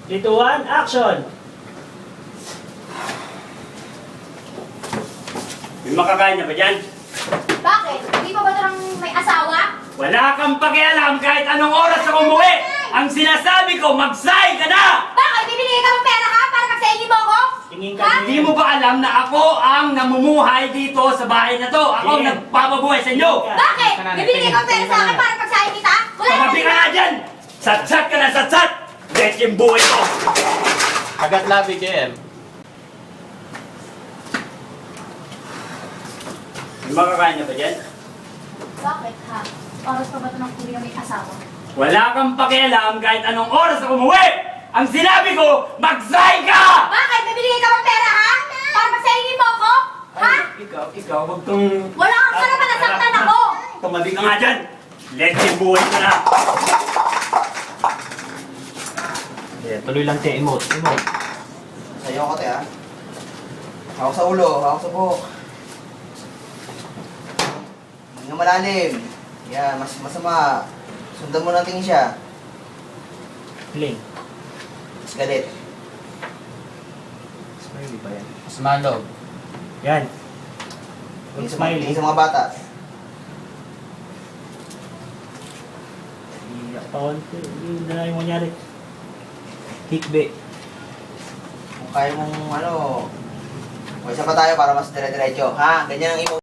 3, 2, 1, action! May makakain na ba dyan? Bakit? Hindi pa ba tarang may asawa? Wala kang pakialam kahit anong oras ako umuwi! Ang sinasabi ko, mag-sign ka na! Bakit? Bibigay ka ng pera ha? Para pagsaingin mo ako? Tingin Ha? ka Hindi mo ba alam na ako ang namumuhay dito sa bahay na to? Ako ang Yeah. nagpapabuhay sa inyo! Bakit? Bibigay ka ng pera sa akin para pagsaingin kita? Wala Tumabi ka nga dyan! Satsat ka na satsat! Get yung buhay ko! Agat labi, JM. May makakain na ba dyan? Bakit ha? Oras pa ba ito ng kuwi na may asawa? Wala kang pakialam kahit anong oras ako umuwi! Ang sinabi ko, mag-sign ka! Bakit? Bibigay ka ng pera ha? Para pagsaingin mo ako? Ha? Ikaw, wag kang... Wala kang kalaman na saktan ako! Tumabi ka nga dyan! Let yung buhay ko na! Yeah, tuloy lang tayo, emote. Sa'yo ako, te, ha? Hawak sa ulo, hawak sa buhok. Hindi nga malalim. Yan, mas masama. Sundan mo natin siya. Pling. Mas galit. Smiley pa yan. Mas malog. Yan. Tingin sa, Smiley. tingin sa mga bata. Iyak pa konti. Yun na lang yung mangyari. Hikbe. Kung kaya mong, o isa pa tayo para mas dire-diretso. Ha? Ganyan ang imo.